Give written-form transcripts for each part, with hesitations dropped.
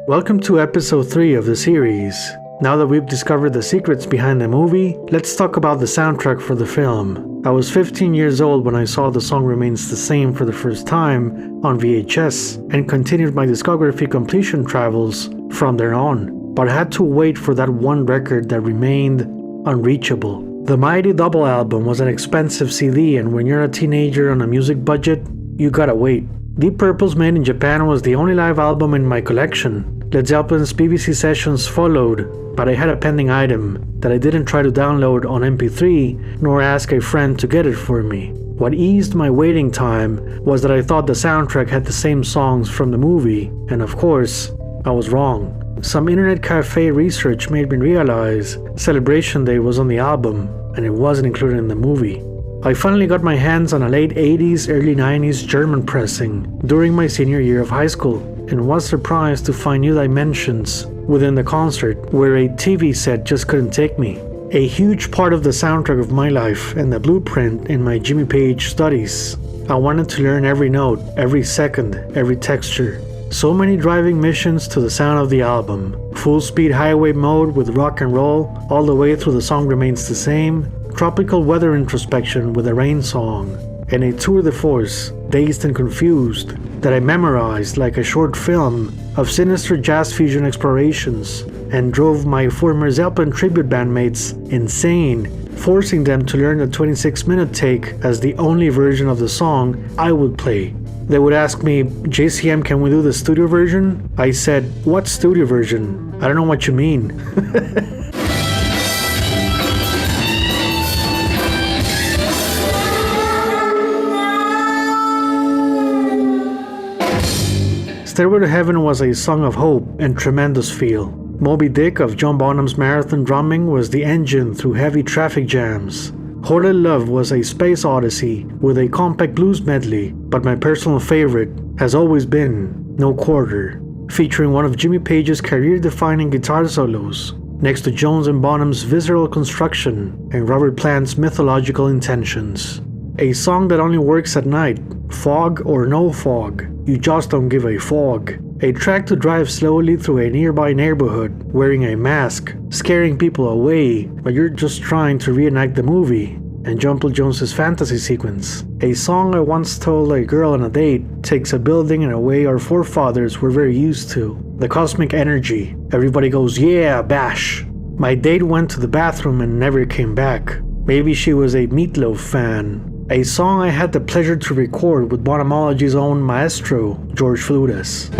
Welcome to episode 3 of the series. Now that we've discovered the secrets behind the movie, let's talk about the soundtrack for the film. I was 15 years old when I saw The Song Remains the Same for the first time on VHS and continued my discography completion travels from there on. But I had to wait for that one record that remained unreachable. The Mighty Double album was an expensive CD, and when you're a teenager on a music budget, you gotta wait. Deep Purple's Made in Japan was the only live album in my collection. Led Zeppelin's BBC Sessions followed, but I had a pending item that I didn't try to download on MP3 nor ask a friend to get it for me. What eased my waiting time was that I thought the soundtrack had the same songs from the movie, and of course, I was wrong. Some internet cafe research made me realize Celebration Day was on the album and it wasn't included in the movie. I finally got my hands on a late 80s, early 90s German pressing during my senior year of high school, and was surprised to find new dimensions within the concert where a TV set just couldn't take me. A huge part of the soundtrack of my life and the blueprint in my Jimmy Page studies. I wanted to learn every note, every second, every texture. So many driving missions to the sound of the album. Full speed highway mode with rock and roll all the way through The Song Remains the Same. Tropical weather introspection with a rain song, and a tour de force, Dazed and Confused, that I memorized like a short film of sinister jazz fusion explorations, and drove my former Zeppelin tribute bandmates insane, forcing them to learn the 26-minute take as the only version of the song I would play. They would ask me, JCM, can we do the studio version? I said, what studio version? I don't know what you mean. Stairway to Heaven was a song of hope and tremendous feel. Moby Dick of John Bonham's marathon drumming was the engine through heavy traffic jams. Holy Love was a space odyssey with a compact blues medley, but my personal favorite has always been No Quarter, featuring one of Jimmy Page's career-defining guitar solos, next to Jones and Bonham's visceral construction and Robert Plant's mythological intentions. A song that only works at night, fog or no fog, you just don't give a fog. A track to drive slowly through a nearby neighborhood wearing a mask, scaring people away, but you're just trying to reenact the movie, and Jumble Jones's fantasy sequence. A song I once told a girl on a date takes a building in a way our forefathers were very used to. The cosmic energy. Everybody goes, yeah, bash. My date went to the bathroom and never came back. Maybe she was a Meatloaf fan. A song I had the pleasure to record with Bonhamology's own maestro, George Fludas.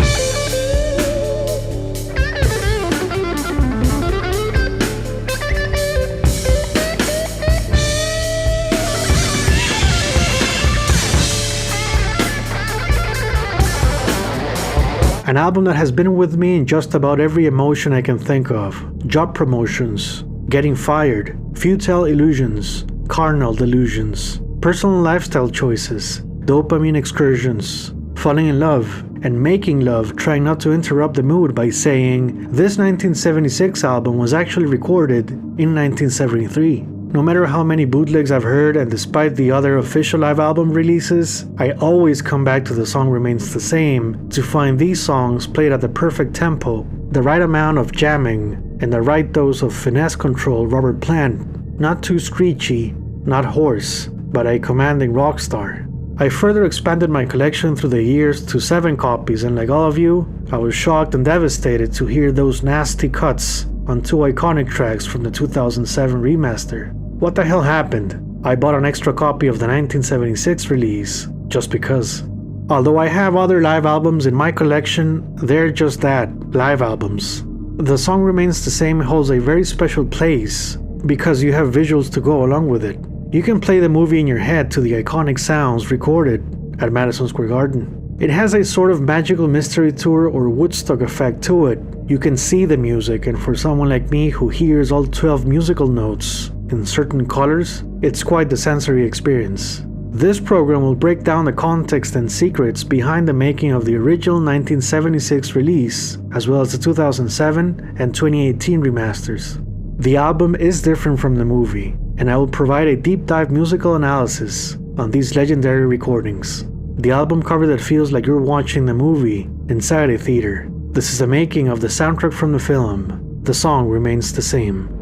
An album that has been with me in just about every emotion I can think of. Job promotions, getting fired, futile illusions, carnal delusions, personal lifestyle choices, dopamine excursions, falling in love, and making love, trying not to interrupt the mood by saying, this 1976 album was actually recorded in 1973. No matter how many bootlegs I've heard, and despite the other official live album releases, I always come back to The Song Remains the Same to find these songs played at the perfect tempo, the right amount of jamming, and the right dose of finesse control Robert Plant. Not too screechy, not hoarse, but a commanding rock star. I further expanded my collection through the years to 7 copies, and like all of you, I was shocked and devastated to hear those nasty cuts on 2 iconic tracks from the 2007 remaster. What the hell happened? I bought an extra copy of the 1976 release, just because. Although I have other live albums in my collection, they're just that, live albums. The Song Remains the Same holds a very special place because you have visuals to go along with it. You can play the movie in your head to the iconic sounds recorded at Madison Square Garden. It has a sort of magical mystery tour or Woodstock effect to it. You can see the music, and for someone like me who hears all 12 musical notes in certain colors, it's quite the sensory experience. This program will break down the context and secrets behind the making of the original 1976 release, as well as the 2007 and 2018 remasters. The album is different from the movie, and I will provide a deep dive musical analysis on these legendary recordings. The album cover that feels like you're watching the movie inside a theater. This is the making of the soundtrack from the film. The song remains the same.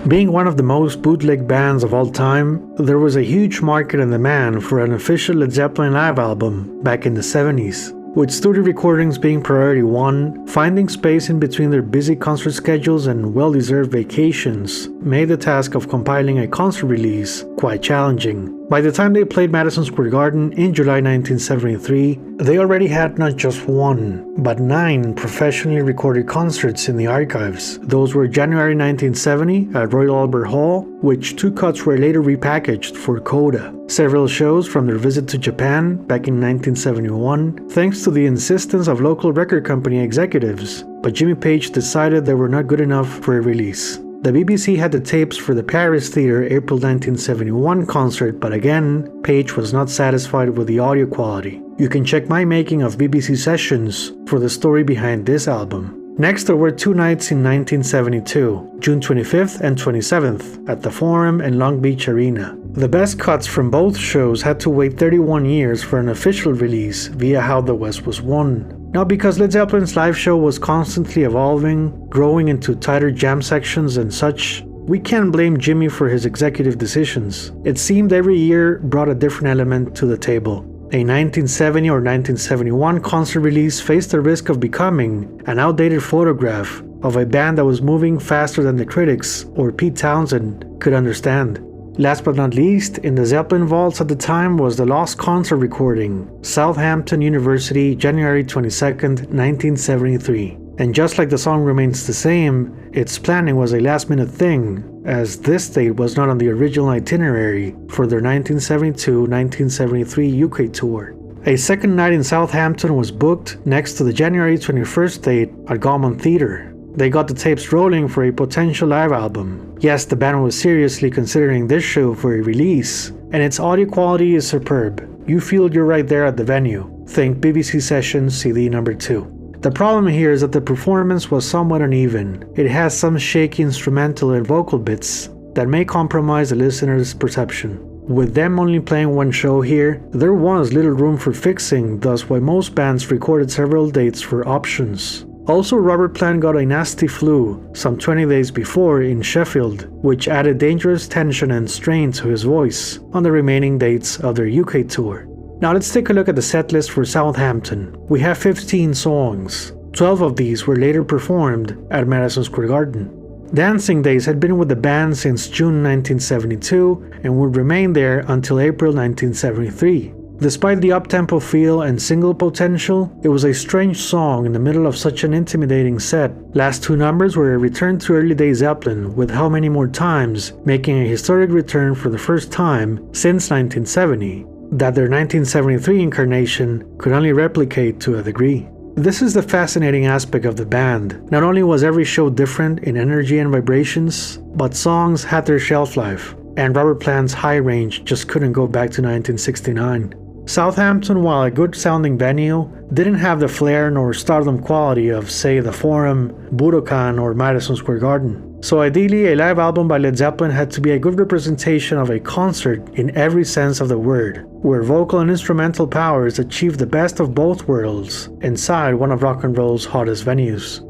Being one of the most bootleg bands of all time, there was a huge market and demand for an official Led Zeppelin live album back in the 70s. With studio recordings being priority one, finding space in between their busy concert schedules and well-deserved vacations made the task of compiling a concert release quite challenging. By the time they played Madison Square Garden in July 1973, they already had not just one, but 9 professionally recorded concerts in the archives. Those were January 1970 at Royal Albert Hall, which 2 cuts were later repackaged for Coda. Several shows from their visit to Japan back in 1971, thanks to the insistence of local record company executives, but Jimmy Page decided they were not good enough for a release. The BBC had the tapes for the Paris Theatre April 1971 concert, but again, Page was not satisfied with the audio quality. You can check my making of BBC sessions for the story behind this album. Next, there were 2 nights in 1972, June 25th and 27th, at the Forum and Long Beach Arena. The best cuts from both shows had to wait 31 years for an official release via How the West Was Won. Now, because Led Zeppelin's live show was constantly evolving, growing into tighter jam sections and such, we can't blame Jimmy for his executive decisions. It seemed every year brought a different element to the table. A 1970 or 1971 concert release faced the risk of becoming an outdated photograph of a band that was moving faster than the critics or Pete Townsend could understand. Last but not least, in the Zeppelin vaults at the time was the lost concert recording, Southampton University, January 22nd, 1973. And just like the song remains the same, its planning was a last-minute thing, as this date was not on the original itinerary for their 1972-1973 UK tour. A second night in Southampton was booked next to the January 21st date at Gaumont Theatre. They got the tapes rolling for a potential live album. Yes, the band was seriously considering this show for a release, and its audio quality is superb. You feel you're right there at the venue. Think BBC Sessions CD number 2. The problem here is that the performance was somewhat uneven. It has some shaky instrumental and vocal bits that may compromise the listener's perception. With them only playing one show here, there was little room for fixing, thus why most bands recorded several dates for options. Also, Robert Plant got a nasty flu some 20 days before in Sheffield, which added dangerous tension and strain to his voice on the remaining dates of their UK tour. Now let's take a look at the setlist for Southampton. We have 15 songs. 12 of these were later performed at Madison Square Garden. Dancing Days had been with the band since June 1972 and would remain there until April 1973. Despite the up-tempo feel and single potential, it was a strange song in the middle of such an intimidating set. Last 2 numbers were a return to early day Zeppelin, with How Many More Times making a historic return for the first time since 1970, that their 1973 incarnation could only replicate to a degree. This is the fascinating aspect of the band. Not only was every show different in energy and vibrations, but songs had their shelf life, and Robert Plant's high range just couldn't go back to 1969. Southampton, while a good-sounding venue, didn't have the flair nor stardom quality of, say, the Forum, Budokan, or Madison Square Garden. So ideally, a live album by Led Zeppelin had to be a good representation of a concert in every sense of the word, where vocal and instrumental powers achieved the best of both worlds inside one of rock and roll's hottest venues.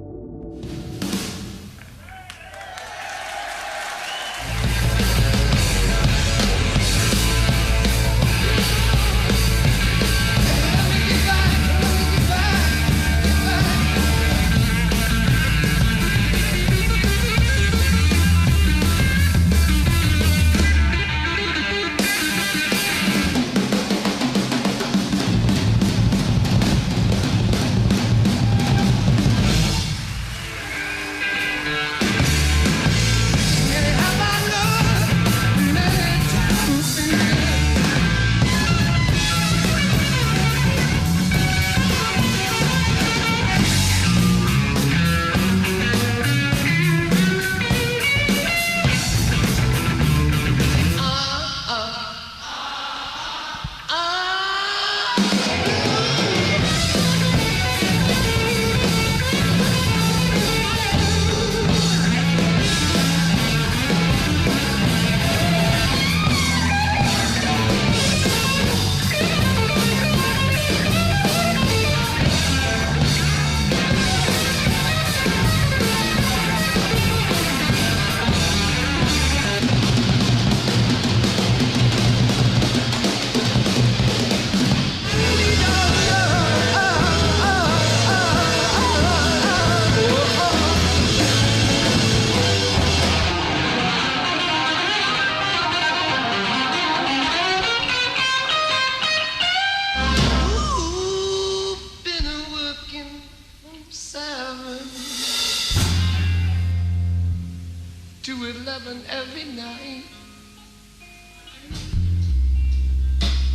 night.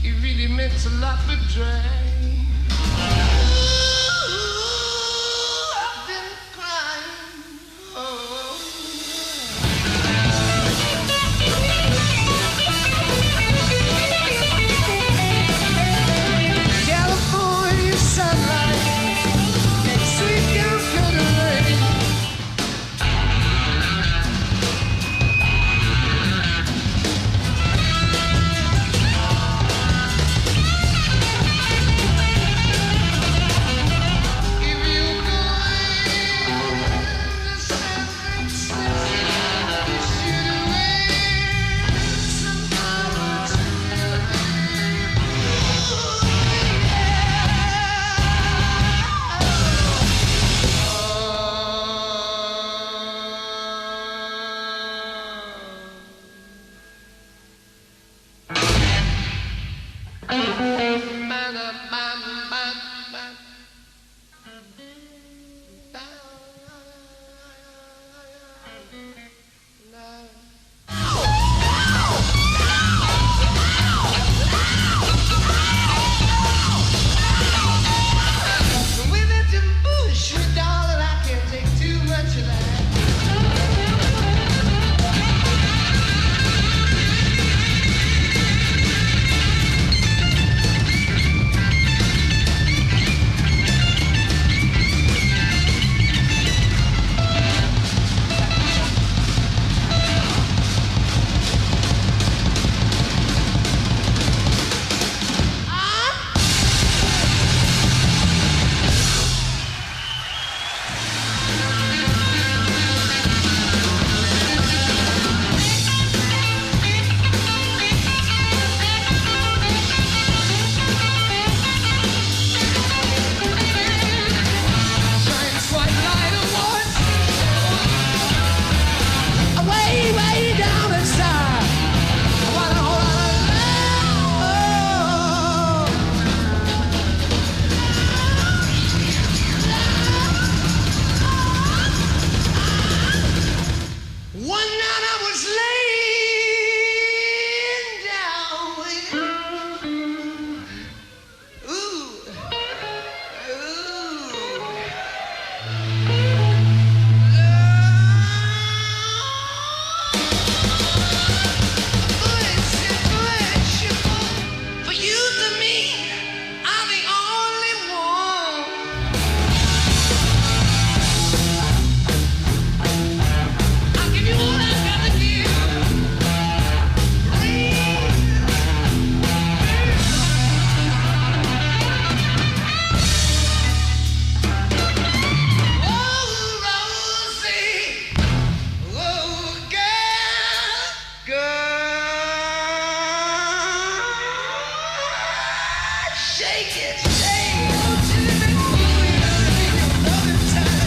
It really meant a lot to Dre. I've been crying. Oh. California sunlight, sweet Calcutta rain. If you go to San Francisco, you should wear some flowers to your with it to push me, darling, I can't take too much of that. Shines white light awards, way, way down inside. I want a whole lot of love. One night I was laying down with, ooh, for you to me, I'm the only one. I'll give you all I gotta give. Oh, Rosie, oh, girl, shake it, shake it, till it makes me another time.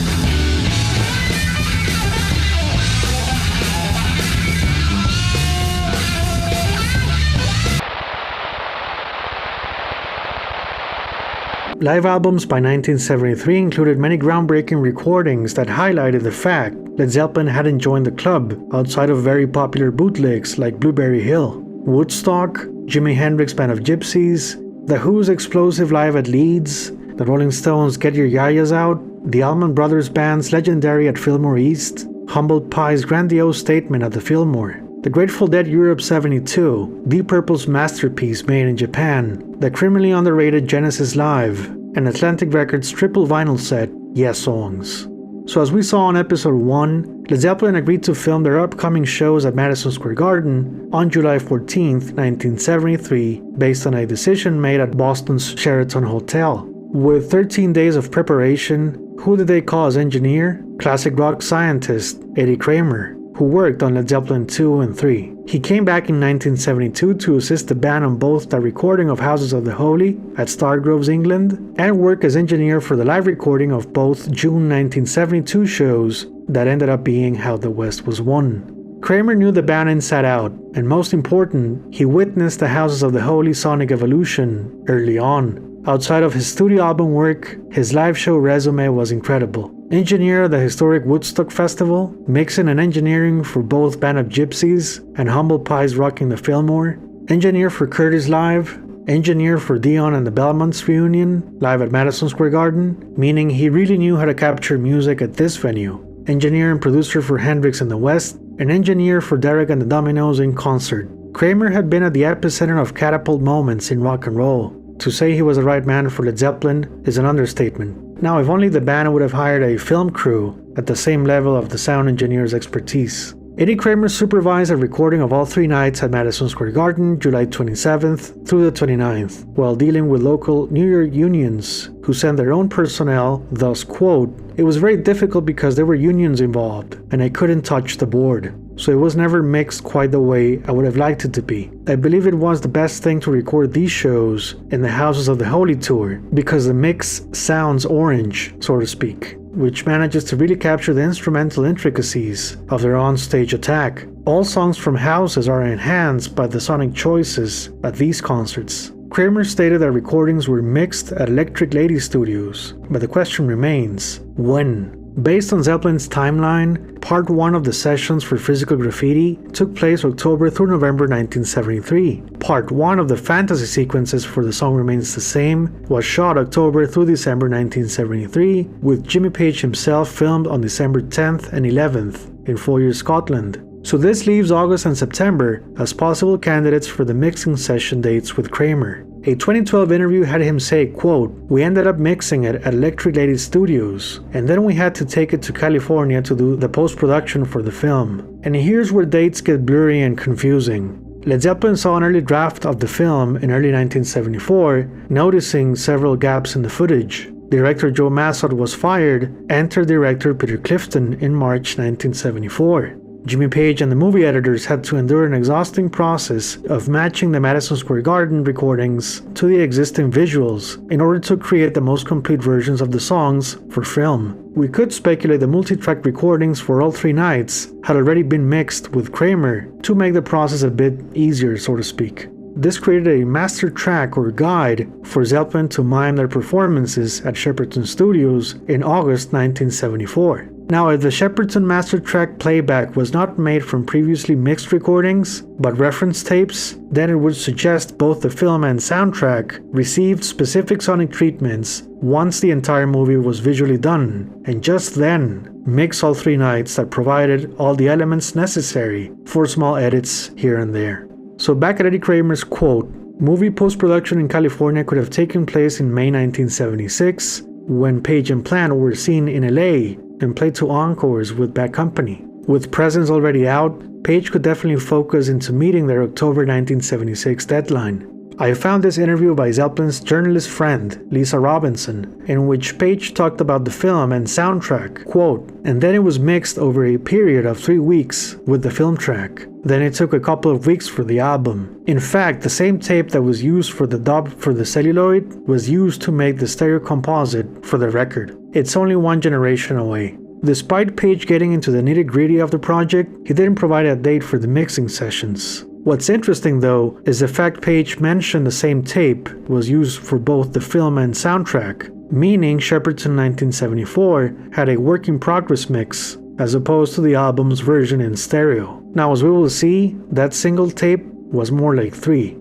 Live albums by 1973 included many groundbreaking recordings that highlighted the fact Led Zeppelin hadn't joined the club outside of very popular bootlegs like Blueberry Hill, Woodstock, Jimi Hendrix Band of Gypsies, The Who's Explosive Live at Leeds, the Rolling Stones' Get Your Yayas Out, the Allman Brothers Band's Legendary at Fillmore East, Humble Pie's Grandiose Statement at the Fillmore, the Grateful Dead Europe 72, Deep Purple's masterpiece made in Japan, the criminally underrated Genesis Live, and Atlantic Records' triple vinyl set, Yes Songs. So as we saw in episode 1, Led Zeppelin agreed to film their upcoming shows at Madison Square Garden on July 14, 1973, based on a decision made at Boston's Sheraton Hotel. With 13 days of preparation, who did they call as engineer? Classic rock scientist Eddie Kramer, who worked on Led Zeppelin 2 and 3. He came back in 1972 to assist the band on both the recording of Houses of the Holy at Stargroves, England, and work as engineer for the live recording of both June 1972 shows that ended up being How the West Was Won. Kramer knew the band inside out, and most important, he witnessed the Houses of the Holy sonic evolution early on. Outside of his studio album work, his live show resume was incredible. engineer at the historic Woodstock Festival, mixing and engineering for both Band of Gypsies and Humble Pie's Rocking the Fillmore, engineer for Curtis Live, engineer for Dion and the Belmonts reunion, live at Madison Square Garden, meaning he really knew how to capture music at this venue, engineer and producer for Hendrix in the West, and engineer for Derek and the Dominos in concert. Kramer had been at the epicenter of catapult moments in rock and roll. To say he was the right man for Led Zeppelin is an understatement. Now, if only the band would have hired a film crew at the same level of the sound engineer's expertise. Eddie Kramer supervised a recording of all 3 nights at Madison Square Garden, July 27th through the 29th, while dealing with local New York unions who sent their own personnel, thus, quote, "It was very difficult because there were unions involved, and I couldn't touch the board. So it was never mixed quite the way I would have liked it to be. I believe it was the best thing to record these shows in the Houses of the Holy tour, because the mix sounds orange, so to speak, which manages to really capture the instrumental intricacies of their on-stage attack. All songs from Houses are enhanced by the sonic choices at these concerts." Kramer stated that recordings were mixed at Electric Lady Studios, but the question remains, when? Based on Zeppelin's timeline, part 1 of the sessions for Physical Graffiti took place October through November 1973. Part 1 of the fantasy sequences for The Song Remains the Same was shot October through December 1973, with Jimmy Page himself filmed on December 10th and 11th in Foyers, Scotland. So this leaves August and September as possible candidates for the mixing session dates with Kramer. A 2012 interview had him say, quote, "We ended up mixing it at Electric Lady Studios, and then we had to take it to California to do the post-production for the film. And here's where dates get blurry and confusing. Led Zeppelin saw an early draft of the film in early 1974, noticing several gaps in the footage. Director Joe Massot was fired, enter director Peter Clifton in March 1974. Jimmy Page and the movie editors had to endure an exhausting process of matching the Madison Square Garden recordings to the existing visuals in order to create the most complete versions of the songs for film. We could speculate the multi-track recordings for all 3 nights had already been mixed with Kramer to make the process a bit easier, so to speak. This created a master track or guide for Zeppelin to mime their performances at Shepperton Studios in August 1974. Now, if the Shepperton master track playback was not made from previously mixed recordings, but reference tapes, then it would suggest both the film and soundtrack received specific sonic treatments once the entire movie was visually done, and just then mix all 3 nights that provided all the elements necessary for small edits here and there. So back at Eddie Kramer's quote, "Movie post-production in California could have taken place in May 1976, when Page and Plant were seen in LA and played 2 encores with Bad Company. With Presents already out, Page could definitely focus into meeting their October 1976 deadline." I found this interview by Zeppelin's journalist friend, Lisa Robinson, in which Page talked about the film and soundtrack, quote, "And then it was mixed over a period of 3 weeks with the film track. Then it took a couple of weeks for the album. In fact, the same tape that was used for the dub for the celluloid was used to make the stereo composite for the record. It's only 1 generation away." Despite Page getting into the nitty-gritty of the project, he didn't provide a date for the mixing sessions. What's interesting though is the fact Page mentioned the same tape was used for both the film and soundtrack, meaning Shepperton 1974 had a work-in-progress mix as opposed to the album's version in stereo. Now, as we will see, that single tape was more like 3.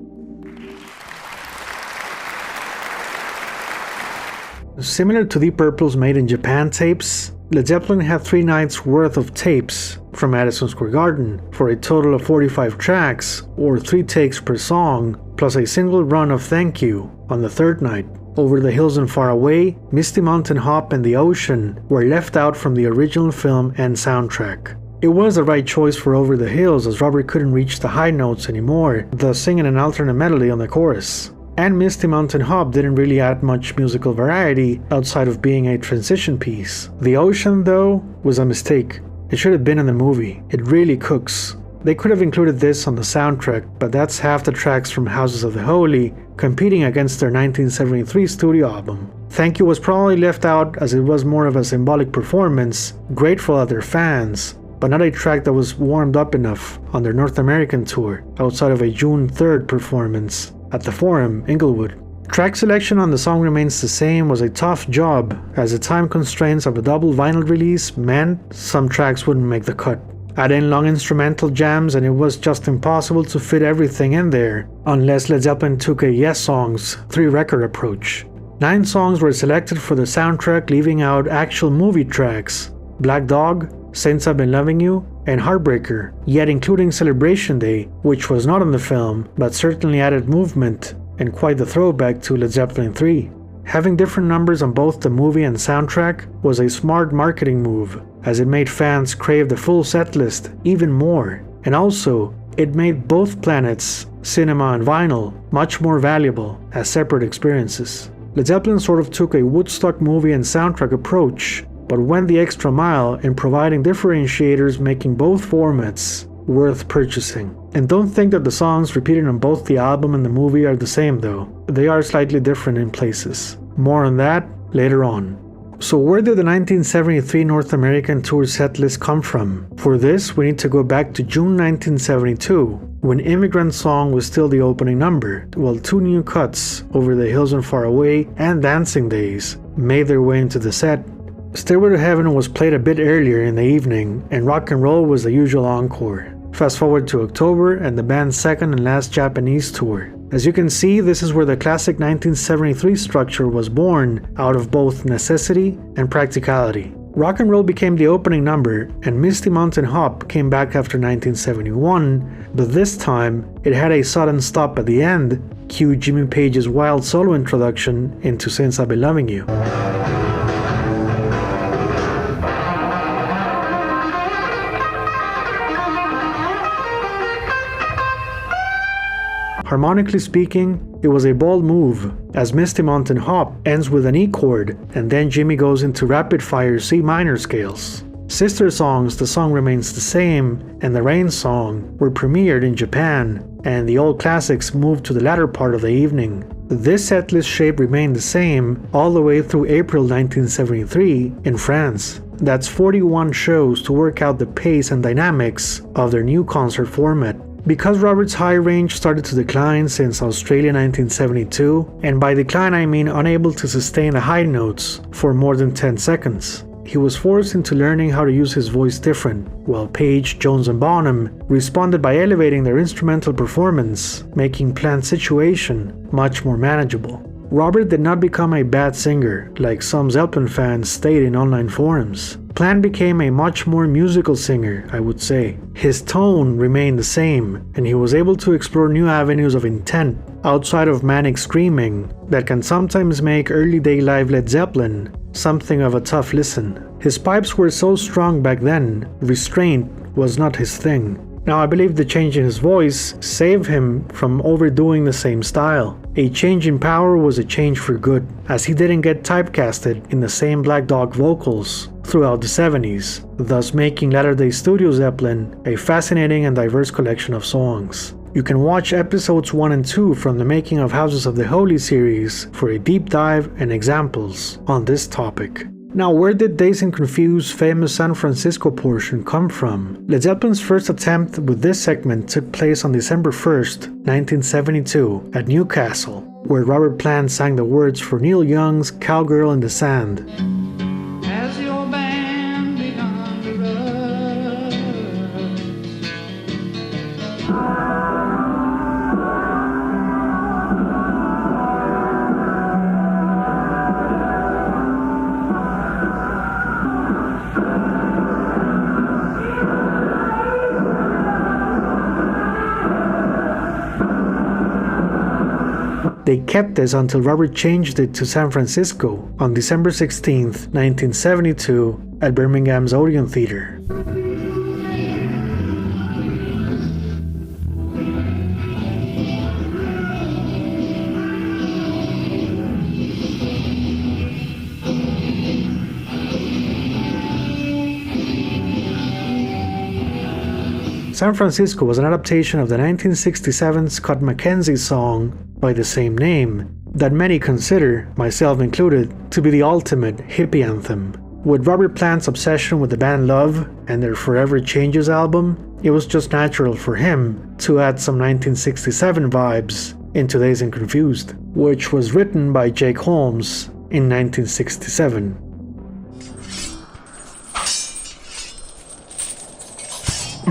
Similar to Deep Purple's Made in Japan tapes, Led Zeppelin had 3 nights worth of tapes from Madison Square Garden for a total of 45 tracks, or 3 takes per song, plus a single run of Thank You on the 3rd night. Over the Hills and Far Away, Misty Mountain Hop and The Ocean were left out from the original film and soundtrack. It was the right choice for Over the Hills, as Robert couldn't reach the high notes anymore, thus singing an alternate melody on the chorus. And Misty Mountain Hop didn't really add much musical variety outside of being a transition piece. The Ocean, though, was a mistake. It should have been in the movie. It really cooks. They could have included this on the soundtrack, but that's half the tracks from Houses of the Holy, competing against their 1973 studio album. Thank You was probably left out as it was more of a symbolic performance, grateful at their fans, but not a track that was warmed up enough on their North American tour, outside of a June 3rd performance at the Forum, Inglewood. Track selection on The Song Remains the Same was a tough job, as the time constraints of a double vinyl release meant some tracks wouldn't make the cut. Add in long instrumental jams and it was just impossible to fit everything in there, unless Led Zeppelin took a Yes Songs 3-record approach. 9 songs were selected for the soundtrack, leaving out actual movie tracks: Black Dog, Since I've Been Loving You, and Heartbreaker, yet including Celebration Day, which was not in the film, but certainly added movement and quite the throwback to Led Zeppelin 3. Having different numbers on both the movie and soundtrack was a smart marketing move, as it made fans crave the full setlist even more, and also it made both planets, cinema and vinyl, much more valuable as separate experiences. Led Zeppelin sort of took a Woodstock movie and soundtrack approach, but went the extra mile in providing differentiators, making both formats worth purchasing. And don't think that the songs repeated on both the album and the movie are the same though. They are slightly different in places. More on that later on. So where did the 1973 North American tour setlist come from? For this, we need to go back to June 1972, when Immigrant Song was still the opening number, while 2 new cuts, Over the Hills and Far Away and Dancing Days, made their way into the set. Stairway to Heaven was played a bit earlier in the evening, and Rock and Roll was the usual encore. Fast forward to October and the band's second and last Japanese tour. As you can see, this is where the classic 1973 structure was born out of both necessity and practicality. Rock and Roll became the opening number, and Misty Mountain Hop came back after 1971, but this time it had a sudden stop at the end, cue Jimmy Page's wild solo introduction into Since I've Been Loving You. Harmonically speaking, it was a bold move, as Misty Mountain Hop ends with an E chord, and then Jimmy goes into rapid-fire C minor scales. Sister songs The Song Remains the Same and The Rain Song were premiered in Japan, and the old classics moved to the latter part of the evening. This setlist shape remained the same all the way through April 1973 in France. That's 41 shows to work out the pace and dynamics of their new concert format. Because Robert's high range started to decline since Australia 1972, and by decline I mean unable to sustain the high notes for more than 10 seconds, he was forced into learning how to use his voice different, while Page, Jones and Bonham responded by elevating their instrumental performance, making Plant's situation much more manageable. Robert did not become a bad singer, like some Zeppelin fans state in online forums. Plant became a much more musical singer, I would say. His tone remained the same, and he was able to explore new avenues of intent outside of manic screaming that can sometimes make early day live Led Zeppelin something of a tough listen. His pipes were so strong back then, restraint was not his thing. Now I believe the change in his voice saved him from overdoing the same style. A change in power was a change for good, as he didn't get typecasted in the same Black Dog vocals throughout the 70s, thus making latter-day Studio Zeppelin a fascinating and diverse collection of songs. You can watch episodes 1 and 2 from the Making of Houses of the Holy series for a deep dive and examples on this topic. Now, where did Dazed and Confused' famous San Francisco portion come from? Led Zeppelin's first attempt with this segment took place on December 1st, 1972 at Newcastle, where Robert Plant sang the words for Neil Young's Cowgirl in the Sand. Has your band begun to run? They kept this until Robert changed it to San Francisco on December 16, 1972 at Birmingham's Odeon Theatre. San Francisco was an adaptation of the 1967 Scott McKenzie song by the same name that many consider, myself included, to be the ultimate hippie anthem. With Robert Plant's obsession with the band Love and their Forever Changes album, it was just natural for him to add some 1967 vibes into Dazed and Confused. which was written by Jake Holmes in 1967.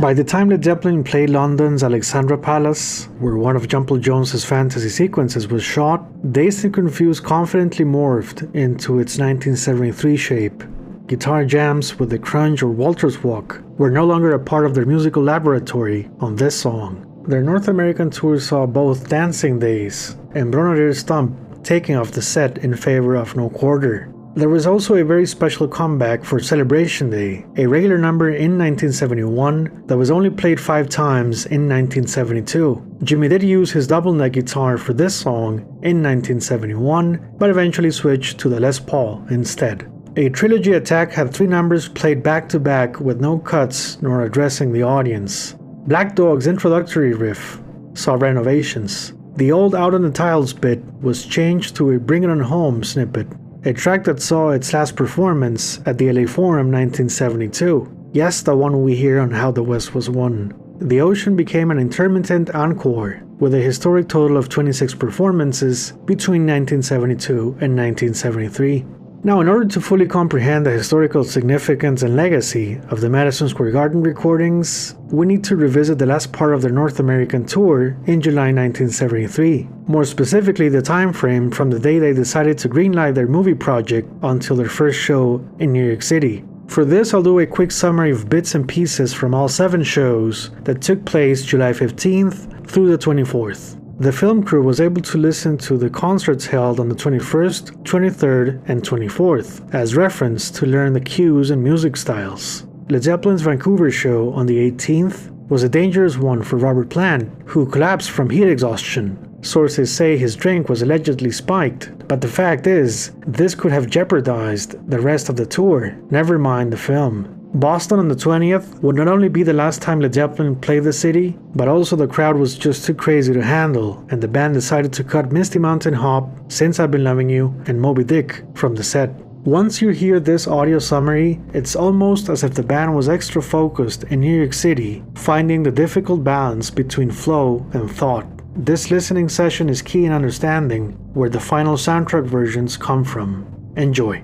By the time Led Zeppelin played London's Alexandra Palace, where one of Jumble Jones's fantasy sequences was shot, Dazed and Confused confidently morphed into its 1973 shape. Guitar jams with the crunch or Walters walk were no longer a part of their musical laboratory on this song. Their North American tour saw both Dancing Days and Bronner Stump taking off the set in favor of No Quarter. There was also a very special comeback for Celebration Day, a regular number in 1971 that was only played 5 times in 1972. Jimmy did use his double neck guitar for this song in 1971, but eventually switched to the Les Paul instead. A trilogy attack had 3 numbers played back to back with no cuts nor addressing the audience. Black Dog's introductory riff saw renovations. The old Out on the Tiles bit was changed to a Bring It On Home snippet, a track that saw its last performance at the LA Forum 1972. Yes, the one we hear on How the West Was Won. The Ocean became an intermittent encore, with a historic total of 26 performances between 1972 and 1973. Now, in order to fully comprehend the historical significance and legacy of the Madison Square Garden recordings, we need to revisit the last part of their North American tour in July 1973. More specifically, the time frame from the day they decided to greenlight their movie project until their first show in New York City. For this, I'll do a quick summary of bits and pieces from all 7 shows that took place July 15th through the 24th. The film crew was able to listen to the concerts held on the 21st, 23rd, and 24th as reference to learn the cues and music styles. Led Zeppelin's Vancouver show on the 18th was a dangerous one for Robert Plant, who collapsed from heat exhaustion. Sources say his drink was allegedly spiked, but the fact is, this could have jeopardized the rest of the tour, never mind the film. Boston on the 20th would not only be the last time Led Zeppelin played the city, but also the crowd was just too crazy to handle, and the band decided to cut Misty Mountain Hop, Since I've Been Loving You, and Moby Dick from the set. Once you hear this audio summary, it's almost as if the band was extra focused in New York City, finding the difficult balance between flow and thought. This listening session is key in understanding where the final soundtrack versions come from. Enjoy.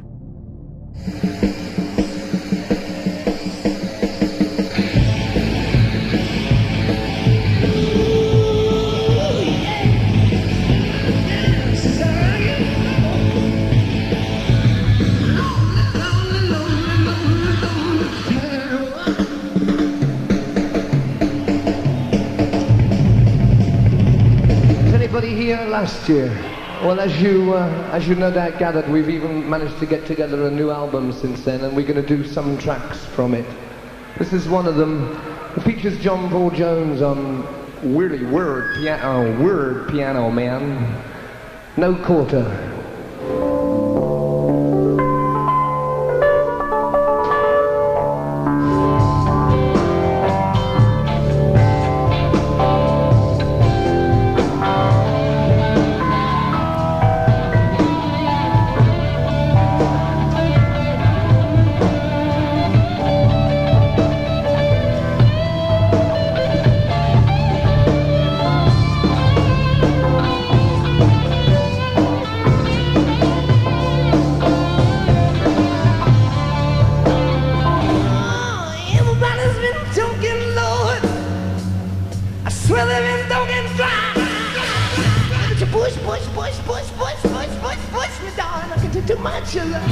Here last year. Well, as you no doubt gathered, we've even managed to get together a new album since then, and we're going to do some tracks from it. This is one of them. It features John Paul Jones on really word piano, man. No Quarter. Push me down, I can do too much of that.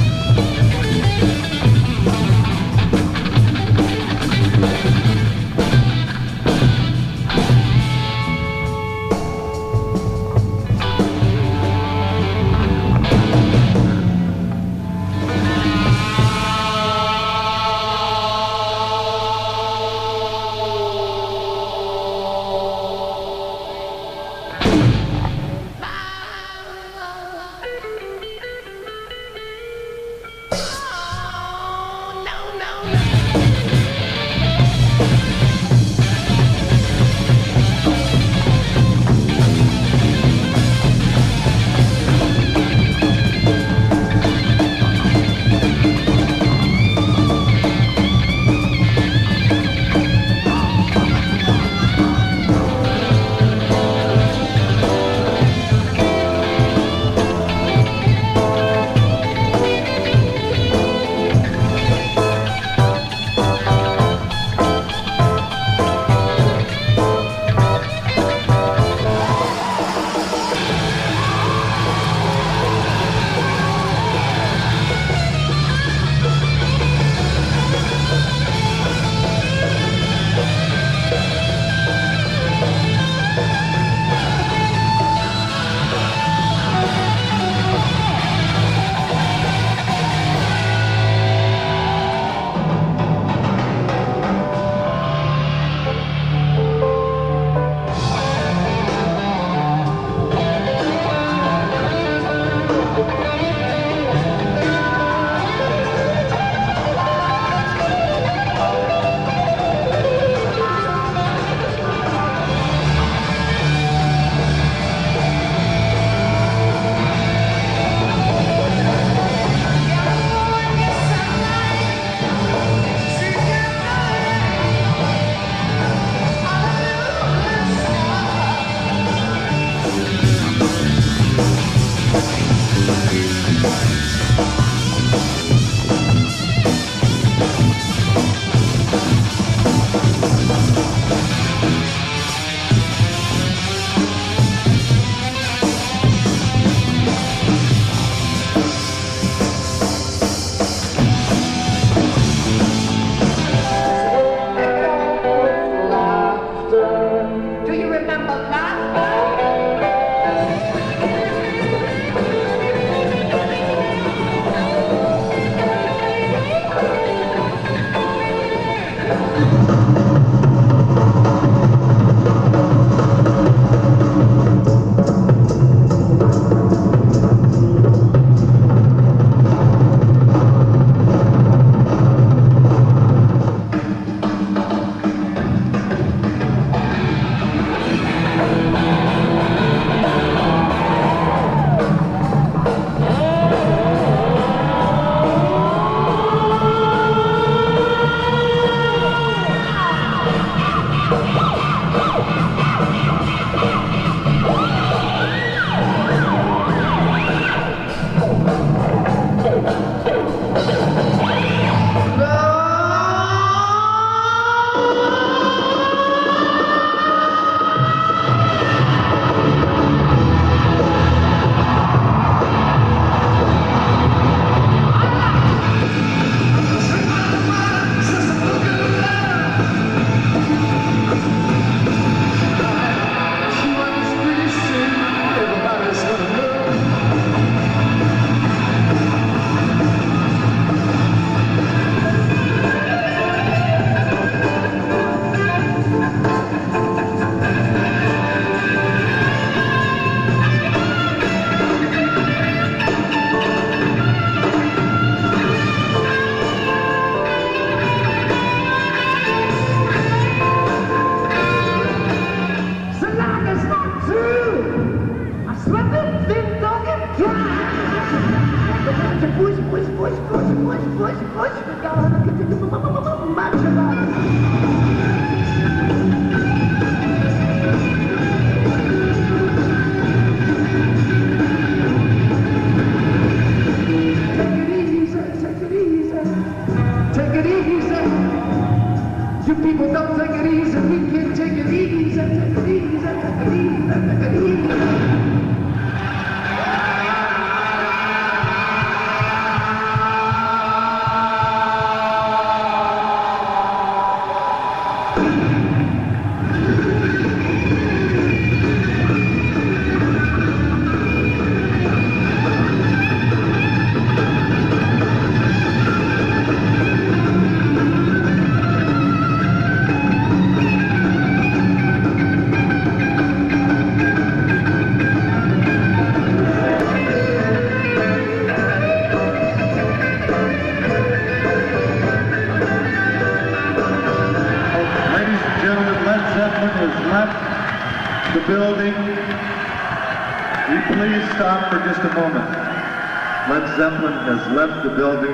Led Zeppelin has left the building.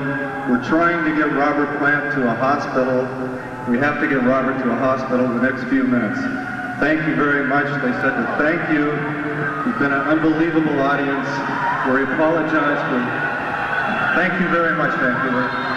We're trying to get Robert Plant to a hospital. We have to get Robert to a hospital in the next few minutes. Thank you very much. They said to thank you. You've been an unbelievable audience. We apologize for... Thank you very much, Vancouver.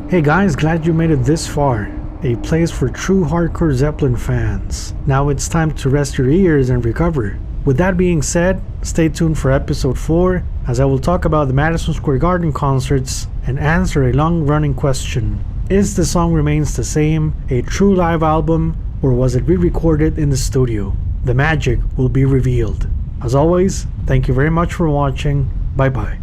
Hey guys, glad you made it this far. A place for true hardcore Zeppelin fans. Now it's time to rest your ears and recover. With that being said, stay tuned for episode 4 as I will talk about the Madison Square Garden concerts and answer a long-running question. Is The Song Remains the Same a true live album, or was it re-recorded in the studio? The magic will be revealed. As always, thank you very much for watching. Bye bye.